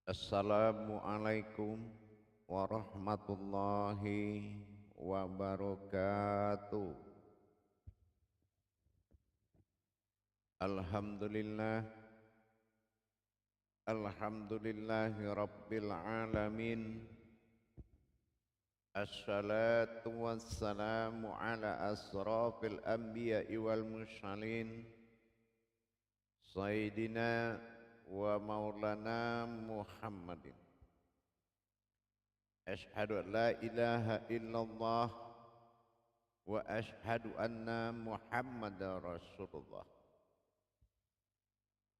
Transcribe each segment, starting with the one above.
Assalamualaikum warahmatullahi wabarakatuh. Alhamdulillah, alhamdulillahi rabbil alamin. Assalatu wassalamu ala asrafil anbiya'i wal mursalin. Sayyidina wa maulana Muhammadin. Ashhadu an la ilaha illallah wa ashhadu anna Muhammadar Rasulullah.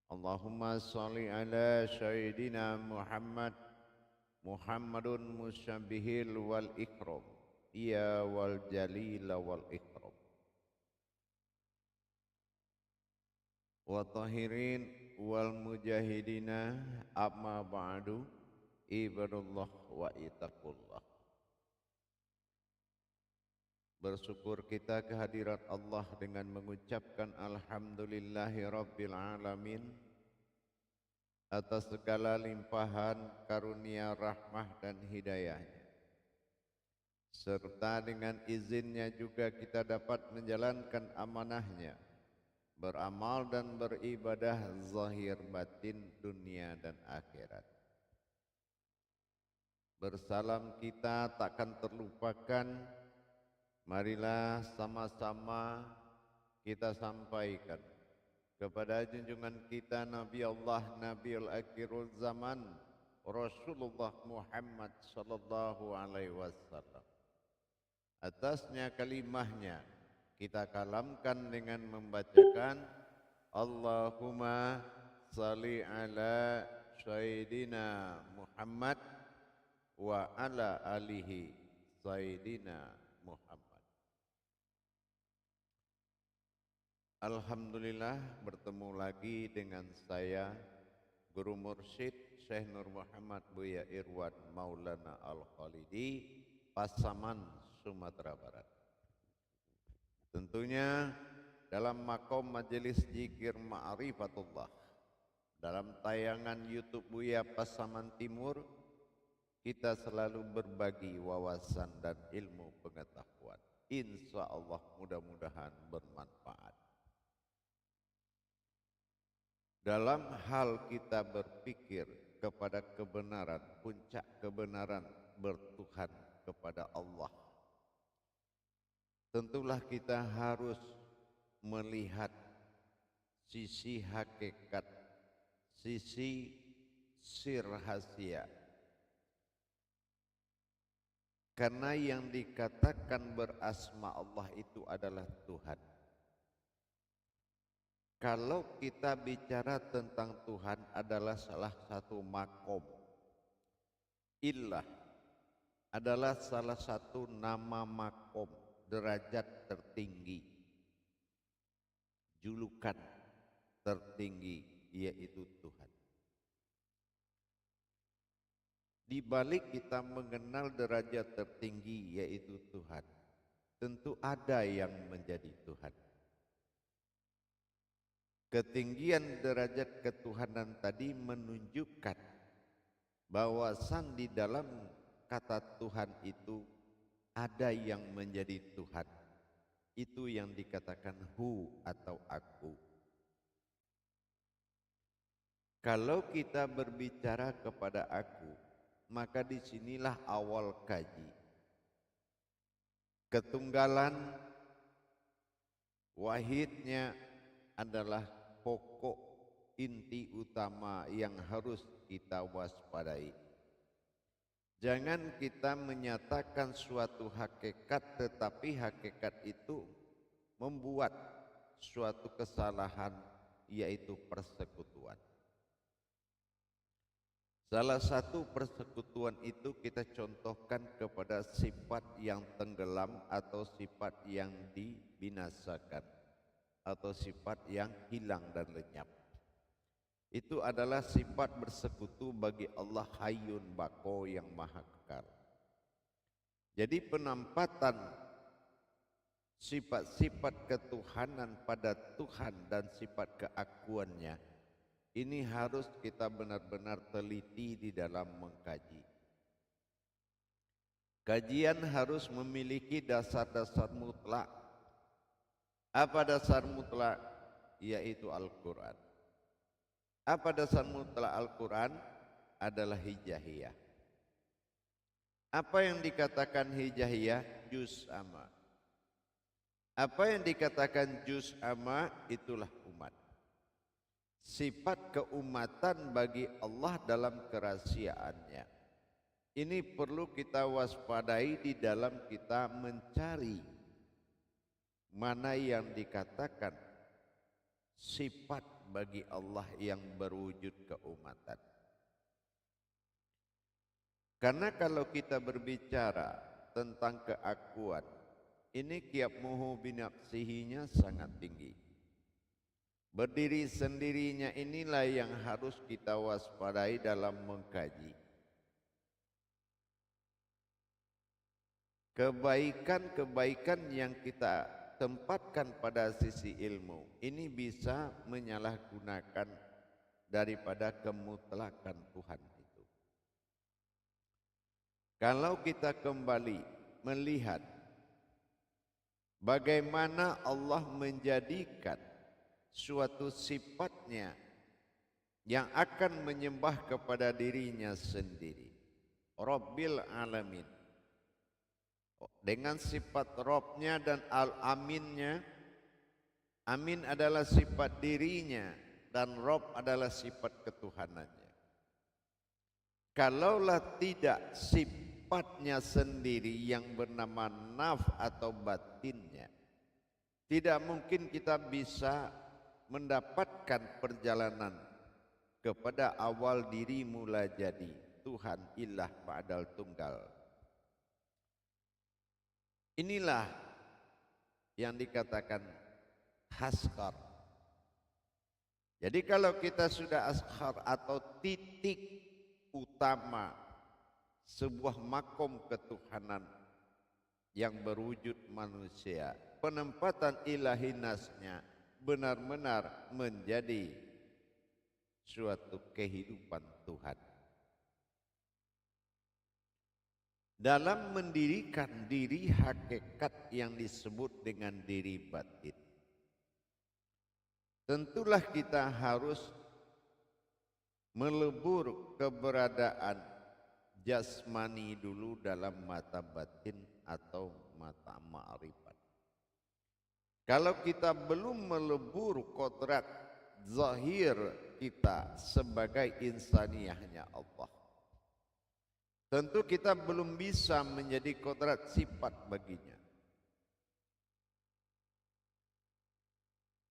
Allahumma salli ala Sayyidina Muhammadun musyabihil wal ikram, ya wal jalil wal ikram. Wa tahirin wal mujahidina amma ba'du, ibadullah wa itaqullah. Bersyukur kita kehadirat Allah dengan mengucapkan alhamdulillahi rabbil alamin atas segala limpahan karunia rahmah dan hidayahnya, serta dengan izinnya juga kita dapat menjalankan amanahnya, beramal dan beribadah zahir batin dunia dan akhirat. Bersalam kita takkan terlupakan. Marilah sama-sama kita sampaikan kepada junjungan kita Nabi Allah, Nabiul Akhirul Zaman, Rasulullah Muhammad sallallahu alaihi wasallam. Atasnya kalimahnya kita kalamkan dengan membacakan Allahumma salli ala Sayyidina Muhammad wa ala alihi Sayyidina Muhammad. Alhamdulillah bertemu lagi dengan saya Guru Mursyid Syekh Nur Muhammad Buya Irwan Maulana Al-Khalidi, Pasaman, Sumatera Barat. Tentunya dalam makom majelis zikir ma'rifatullah, dalam tayangan YouTube Buya Pasaman Timur, kita selalu berbagi wawasan dan ilmu pengetahuan. Insya Allah mudah-mudahan bermanfaat. Dalam hal kita berpikir kepada kebenaran, puncak kebenaran bertuhan kepada Allah, tentulah kita harus melihat sisi hakikat, sisi sir rahasia. Karena yang dikatakan berasma Allah itu adalah Tuhan. Kalau kita bicara tentang Tuhan adalah salah satu makom. Illah adalah salah satu nama makom, derajat tertinggi, julukan tertinggi, yaitu Tuhan. Di balik kita mengenal derajat tertinggi yaitu Tuhan, tentu ada yang menjadi Tuhan. Ketinggian derajat ketuhanan tadi menunjukkan bahwasan di dalam kata Tuhan itu ada yang menjadi Tuhan. Itu yang dikatakan hu atau aku. Kalau kita berbicara kepada aku, maka disinilah awal kaji. Ketunggalan wahidnya adalah pokok inti utama yang harus kita waspadai. Jangan kita menyatakan suatu hakikat tetapi hakikat itu membuat suatu kesalahan, yaitu persekutuan. Salah satu persekutuan itu kita contohkan kepada sifat yang tenggelam atau sifat yang dibinasakan, atau sifat yang hilang dan lenyap. Itu adalah sifat bersekutu bagi Allah Hayyun Baqo yang maha kekal. Jadi penampatan sifat-sifat ketuhanan pada Tuhan dan sifat keakuannya Ini harus kita benar-benar teliti di dalam mengkaji. Kajian harus memiliki dasar-dasar mutlak. Apa dasar mutlak? Yaitu Al-Quran. Apa dasar mutlak Al-Quran? Adalah hijaiyah. Apa yang dikatakan hijaiyah? Juz amma. Apa yang dikatakan juz amma? Itulah umat. Sifat keumatan bagi Allah dalam kerahasiaannya. Ini perlu kita waspadai di dalam kita mencari mana yang dikatakan sifat bagi Allah yang berwujud keumatan. Karena kalau kita berbicara tentang keakuan, ini kiamuhu binafsihinya sangat tinggi. Berdiri sendirinya inilah yang harus kita waspadai dalam mengkaji. Kebaikan-kebaikan yang kita tempatkan pada sisi ilmu, ini bisa menyalahgunakan daripada kemutlakan Tuhan itu. Kalau kita kembali melihat bagaimana Allah menjadikan suatu sifatnya yang akan menyembah kepada dirinya sendiri, Rabbil Alamin, dengan sifat Rabbnya dan Al-Aminnya. Amin adalah sifat dirinya dan Rabb adalah sifat ketuhanannya. Kalaulah tidak sifatnya sendiri yang bernama naf atau batinnya, tidak mungkin kita bisa mendapatkan perjalanan kepada awal diri mula jadi Tuhan ilah ba'dal tunggal. Inilah yang dikatakan haskar. Jadi kalau kita sudah ashar atau titik utama sebuah makom ketuhanan yang berwujud manusia, penempatan ilahinasnya benar-benar menjadi suatu kehidupan Tuhan. Dalam mendirikan diri hakikat yang disebut dengan diri batin, tentulah kita harus melebur keberadaan jasmani dulu dalam mata batin atau mata ma'rifat. Kalau kita belum melebur kodrat zahir kita sebagai insaniyahnya Allah, tentu kita belum bisa menjadi kodrat sifat baginya.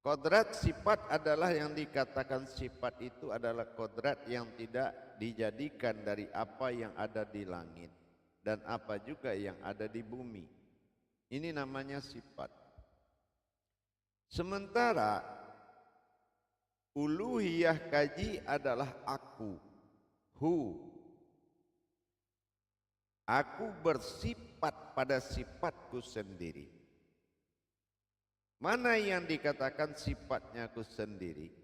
Kodrat sifat adalah yang dikatakan sifat itu adalah kodrat yang tidak dijadikan dari apa yang ada di langit dan apa juga yang ada di bumi. Ini namanya sifat. Sementara uluhiyah kaji adalah aku, aku bersifat pada sifatku sendiri. Mana yang dikatakan sifatnya aku sendiri?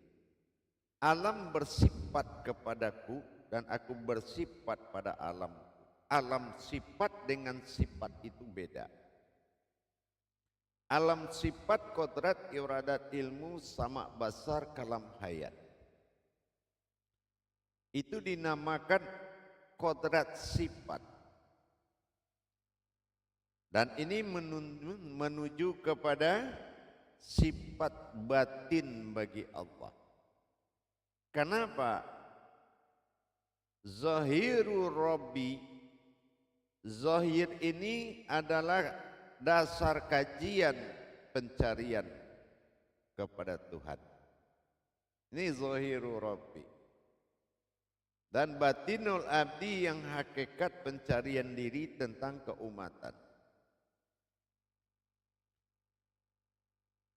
Alam bersifat kepadaku dan aku bersifat pada alam. Alam sifat dengan sifat itu beda. Alam sifat kodrat iradat ilmu sama basar kalam hayat. Itu dinamakan kodrat sifat. Dan ini menuju kepada sifat batin bagi Allah. Kenapa? Zahiru Rabbi, zahir ini adalah dasar kajian pencarian kepada Tuhan. Ini zahiru Rabbi. Dan batinul abdi yang hakikat pencarian diri tentang keumatan.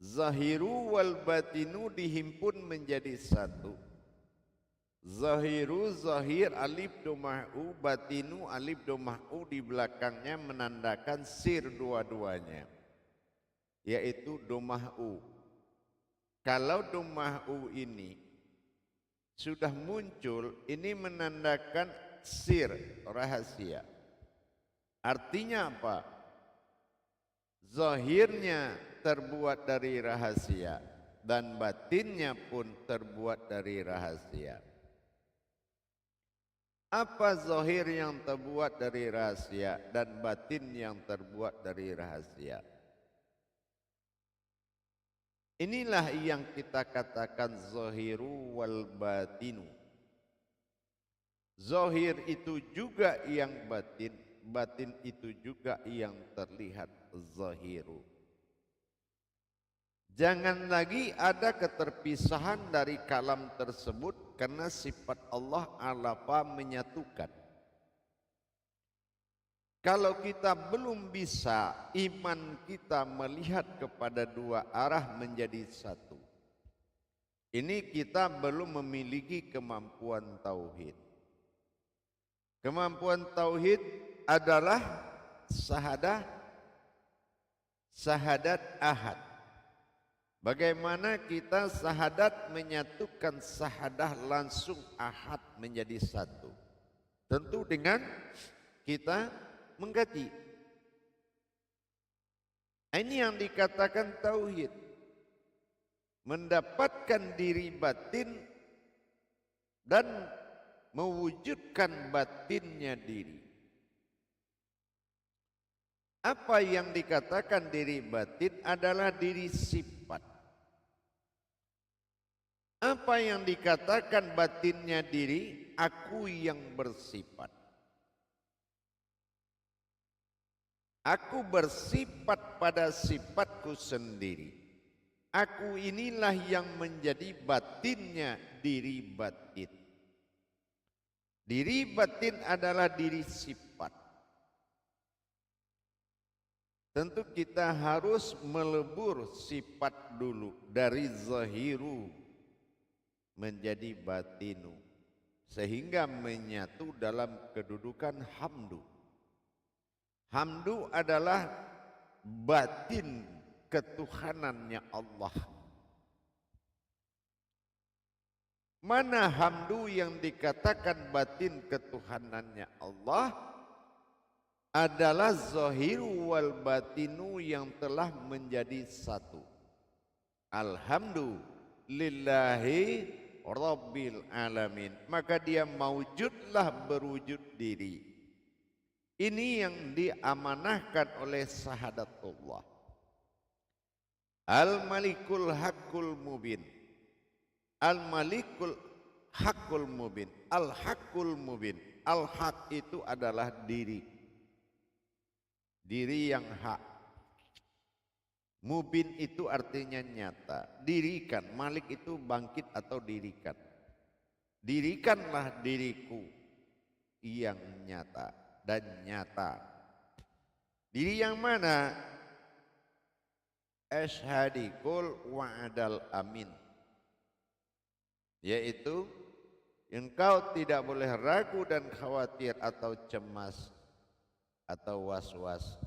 Zahiru wal batinu dihimpun menjadi satu. Zahiru zahir alif domah'u, batinu alif domah'u di belakangnya menandakan sir dua-duanya, yaitu domah'u. Kalau domah'u ini sudah muncul, ini menandakan sir, rahasia. Artinya apa? Zahirnya terbuat dari rahasia dan batinnya pun terbuat dari rahasia. Apa zahir yang terbuat dari rahasia dan batin yang terbuat dari rahasia? Inilah yang kita katakan zahiru wal batinu. Zahir itu juga yang batin, batin itu juga yang terlihat zahiru. Jangan lagi ada keterpisahan dari kalam tersebut karena sifat Allah alapa menyatukan. Kalau kita belum bisa iman kita melihat kepada dua arah menjadi satu, ini kita belum memiliki kemampuan tauhid. Kemampuan tauhid adalah sahadat ahad. Bagaimana kita sahadat menyatukan sahadah langsung ahad menjadi satu? Tentu dengan kita mengkaji. Ini yang dikatakan tauhid. Mendapatkan diri batin dan mewujudkan batinnya diri. Apa yang dikatakan diri batin adalah diri sifat. Apa yang dikatakan batinnya diri, aku yang bersifat. Aku bersifat pada sifatku sendiri. Aku inilah yang menjadi batinnya diri batin. Diri batin adalah diri sifat. Tentu kita harus melebur sifat dulu dari zahiru menjadi batinu. Sehingga menyatu dalam kedudukan hamdu. Hamdu adalah batin ketuhanannya Allah. Mana hamdu yang dikatakan batin ketuhanannya Allah adalah zahiru wal batinu yang telah menjadi satu. Alhamdulillahi Rabbil alamin. Maka dia maujudlah berwujud diri. Ini yang diamanahkan oleh sahadatullah. Al-Malikul Haqqul Mubin. Al-Malikul Haqqul Mubin. Al-Haqqul Mubin. Al-Haq itu adalah diri. Diri yang hak. Mubin itu artinya nyata. Dirikan. Malik itu bangkit atau dirikan. Dirikanlah diriku yang nyata dan nyata. Diri yang mana? Ashadikul wa'adal amin. Yaitu engkau tidak boleh ragu dan khawatir atau cemas atau was-was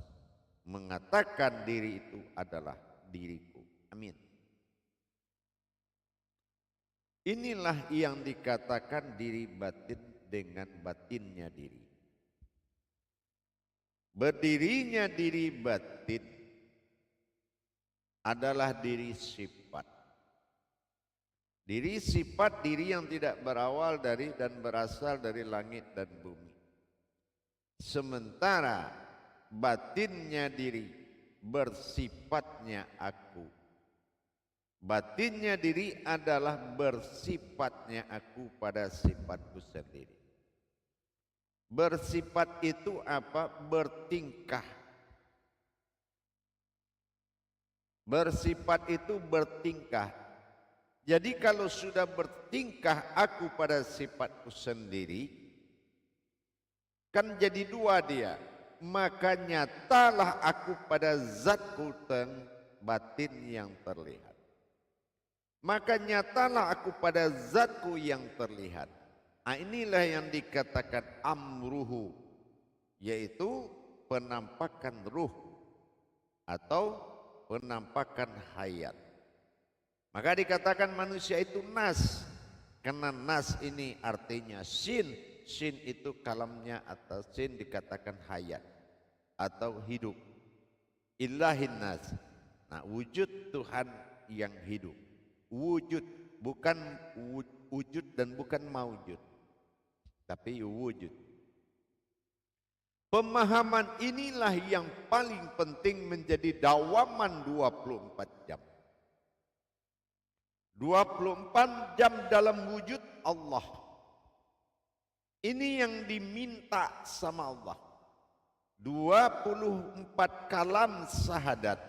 mengatakan diri itu adalah diriku. Amin. Inilah yang dikatakan diri batin dengan batinnya diri. Berdirinya diri batin adalah diri sifat. Diri sifat, diri yang tidak berawal dari dan berasal dari langit dan bumi. Sementara batinnya diri bersifatnya aku. Batinnya diri adalah bersifatnya aku pada sifatku sendiri. Bersifat itu apa? Bertingkah. Bersifat itu bertingkah. Jadi kalau sudah bertingkah aku pada sifatku sendiri, kan jadi dua dia. Maka nyatalah aku pada zatku dan batin yang terlihat. Maka nyatalah aku pada zatku yang terlihat. Nah, inilah yang dikatakan amruhu, yaitu penampakan ruh atau penampakan hayat. Maka dikatakan manusia itu nas. Karena nas ini artinya sin. Sin itu kalamnya atau sin dikatakan hayat atau hidup. Ilahin nas. Nah, wujud Tuhan yang hidup. Wujud, bukan wujud dan bukan maujud, tapi wujud. Pemahaman inilah yang paling penting menjadi dawaman 24 jam. 24 jam dalam wujud Allah. Ini yang diminta sama Allah. 24 kalam syahadat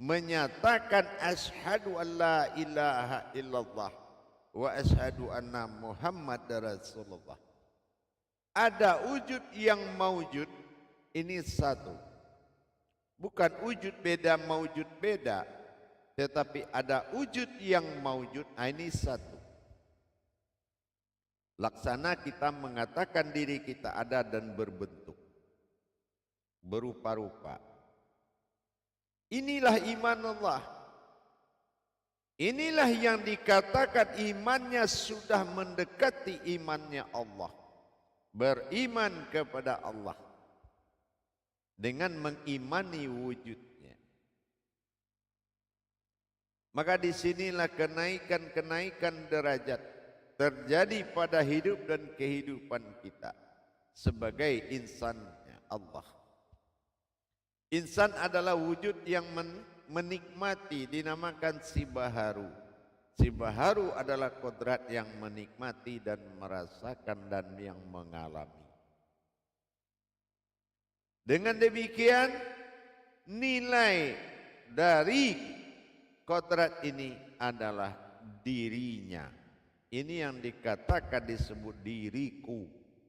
menyatakan asyhadu an la ilaha illallah wa asyhadu anna Muhammad Rasulullah. Ada wujud yang maujud, ini satu. Bukan wujud beda, maujud beda, tetapi ada wujud yang maujud, ini satu. Laksana kita mengatakan diri kita ada dan berbentuk, berupa-rupa. Inilah iman Allah. Inilah yang dikatakan imannya sudah mendekati imannya Allah. Beriman kepada Allah dengan mengimani wujudnya. Maka disinilah kenaikan-kenaikan derajat terjadi pada hidup dan kehidupan kita sebagai insannya Allah. Insan adalah wujud yang menikmati, dinamakan sibaharu. Sibaharu adalah kodrat yang menikmati dan merasakan dan yang mengalami. Dengan demikian nilai dari kodrat ini adalah dirinya. Ini yang dikatakan disebut diriku,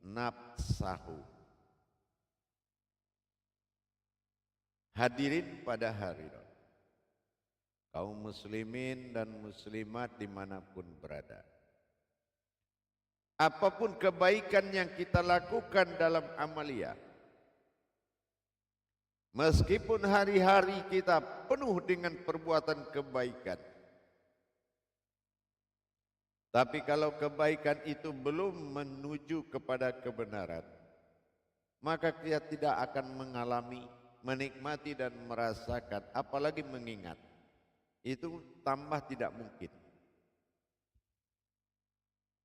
nafsahu. Hadirin pada hari ini, kaum muslimin dan muslimat dimanapun berada. Apapun kebaikan yang kita lakukan dalam amalia, meskipun hari-hari kita penuh dengan perbuatan kebaikan, tapi kalau kebaikan itu belum menuju kepada kebenaran, maka kita tidak akan mengalami, menikmati dan merasakan, apalagi mengingat. Itu tambah tidak mungkin.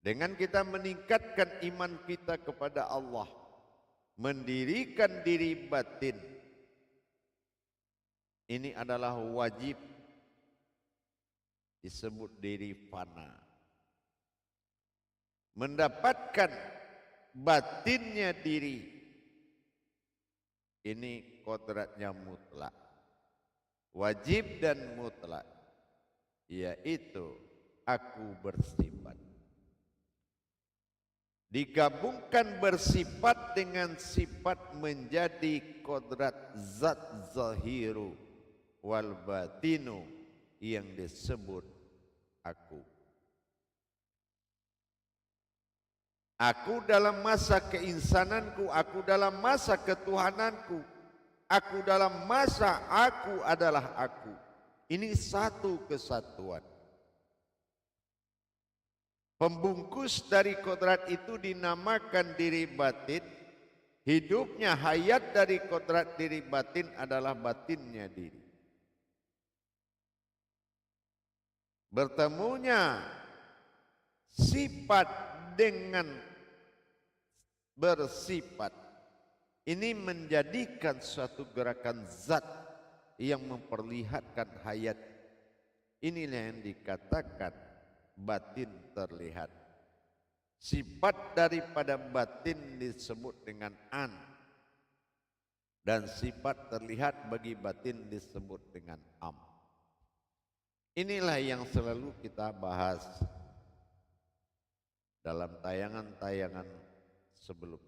Dengan kita meningkatkan iman kita kepada Allah, mendirikan diri batin, ini adalah wajib, disebut diri fana. Mendapatkan batinnya diri, ini kodratnya mutlak, wajib dan mutlak, yaitu aku bersifat. Digabungkan bersifat dengan sifat menjadi kodrat zat zahiru wal batinu yang disebut aku. Aku dalam masa keinsananku, aku dalam masa ketuhananku, aku dalam masa aku adalah aku. Ini satu kesatuan. Pembungkus dari kodrat itu dinamakan diri batin. Hidupnya hayat dari kodrat diri batin adalah batinnya diri. Bertemunya sifat dengan bersifat ini menjadikan suatu gerakan zat yang memperlihatkan hayat. Inilah yang dikatakan batin terlihat. Sifat daripada batin disebut dengan an, dan sifat terlihat bagi batin disebut dengan am. Inilah yang selalu kita bahas dalam tayangan-tayangan sebelumnya.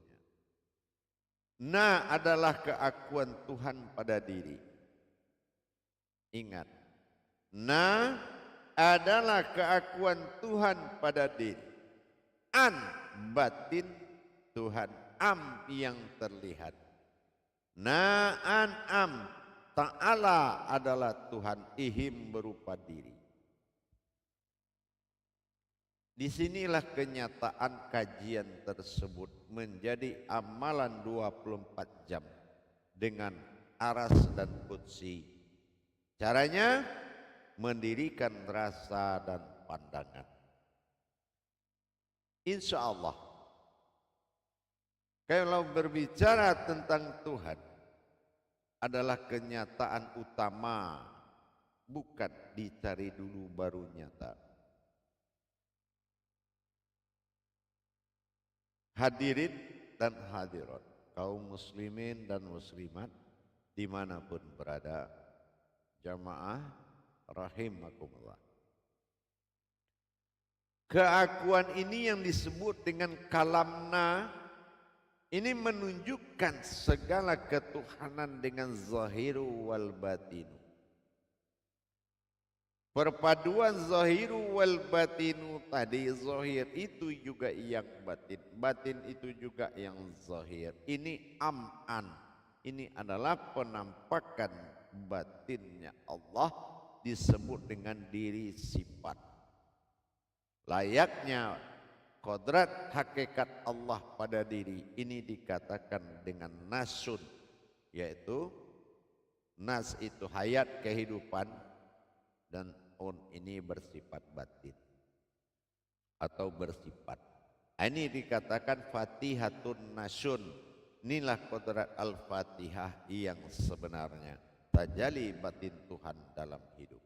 Na adalah keakuan Tuhan pada diri. Ingat, na adalah keakuan Tuhan pada diri. An batin Tuhan, am yang terlihat. Na an am, ta'ala adalah Tuhan, ihim berupa diri. Disinilah kenyataan kajian tersebut menjadi amalan 24 jam dengan aras dan qudsi. Caranya mendirikan rasa dan pandangan. Insya Allah, kalau berbicara tentang Tuhan adalah kenyataan utama, bukan dicari dulu baru nyata. Hadirin dan hadirat, kaum muslimin dan muslimat dimanapun berada, jamaah rahimakumullah. Keakuan ini yang disebut dengan kalamna, ini menunjukkan segala ketuhanan dengan zahiru wal batinu. Perpaduan zahiru wal batinu tadi, zahir itu juga yang batin, batin itu juga yang zahir. Ini am'an, ini adalah penampakan batinnya Allah disebut dengan diri sifat. Layaknya kodrat hakikat Allah pada diri ini dikatakan dengan nasun, yaitu nas itu hayat kehidupan, dan on ini bersifat batin atau bersifat. Ini dikatakan fatihatun nasun. Inilah kodrat al-fatihah yang sebenarnya tajalli batin Tuhan dalam hidup.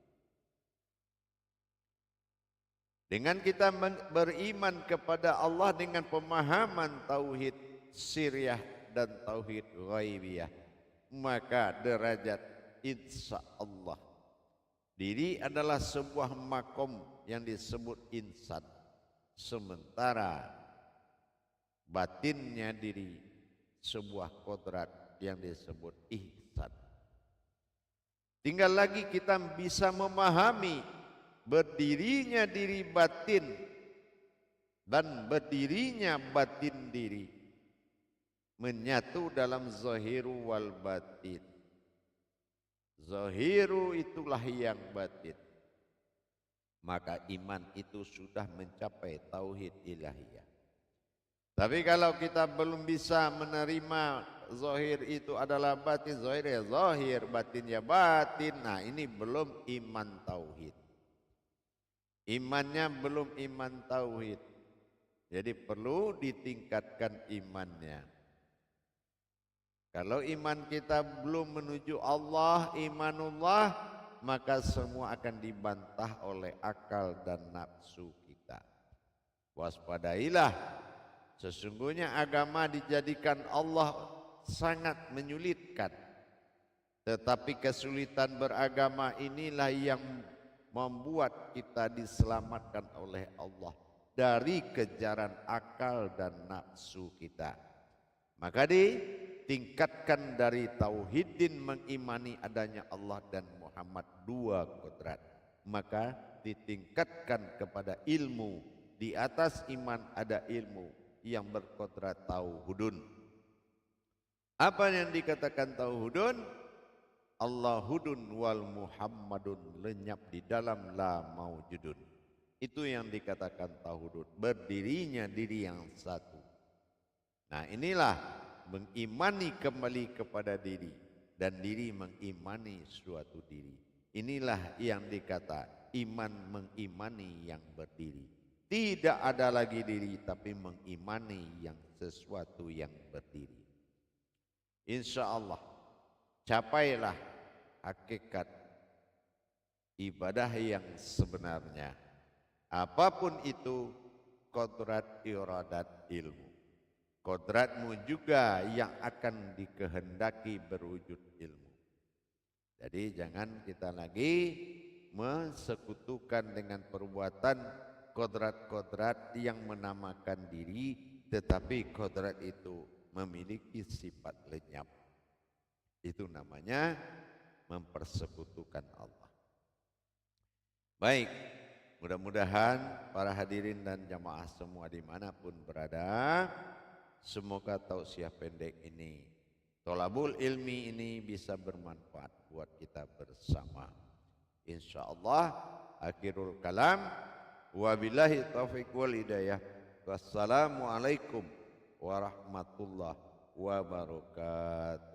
Dengan kita beriman kepada Allah dengan pemahaman tauhid sirriyah dan tauhid ghaibiyah, maka derajat insya Allah diri adalah sebuah makom yang disebut insan, sementara batinnya diri sebuah kodrat yang disebut ihsan. Tinggal lagi kita bisa memahami berdirinya diri batin dan berdirinya batin diri menyatu dalam zahiru wal batin. Zahiru itulah yang batin. Maka iman itu sudah mencapai tauhid ilahiyah. Tapi kalau kita belum bisa menerima zahir itu adalah batin, zahir ya zahir, batin ya batin, nah ini belum iman tauhid. Imannya belum iman tauhid. Jadi perlu ditingkatkan imannya. Kalau iman kita belum menuju Allah, imanullah, maka semua akan dibantah oleh akal dan nafsu kita. Waspadailah, sesungguhnya agama dijadikan Allah sangat menyulitkan. Tetapi kesulitan beragama inilah yang membuat kita diselamatkan oleh Allah dari kejaran akal dan nafsu kita. Maka ditingkatkan dari tauhidin mengimani adanya Allah dan Muhammad dua kodrat. Maka ditingkatkan kepada ilmu. Di atas iman ada ilmu yang berkodrat tauhudun. Apa yang dikatakan tauhudun? Allahudun wal Muhammadun, lenyap di dalam la maujudun. Itu yang dikatakan tauhudun, berdirinya diri yang satu. Nah inilah mengimani kembali kepada diri dan diri mengimani suatu diri. Inilah yang dikata iman mengimani yang berdiri. Tidak ada lagi diri tapi mengimani yang sesuatu yang berdiri. Insya Allah capailah hakikat ibadah yang sebenarnya. Apapun itu kodrat iradat ilmu. Kodratmu juga yang akan dikehendaki berwujud ilmu. Jadi jangan kita lagi mensekutukan dengan perbuatan kodrat-kodrat yang menamakan diri, tetapi kodrat itu memiliki sifat lenyap. Itu namanya mempersekutukan Allah. Baik, mudah-mudahan para hadirin dan jamaah semua dimanapun berada, semoga tausiah pendek ini, tolabul ilmi ini bisa bermanfaat buat kita bersama. Insya Allah akhirul kalam, Wabillahi taufiq wal hidayah. Wassalamualaikum warahmatullahi wabarakatuh.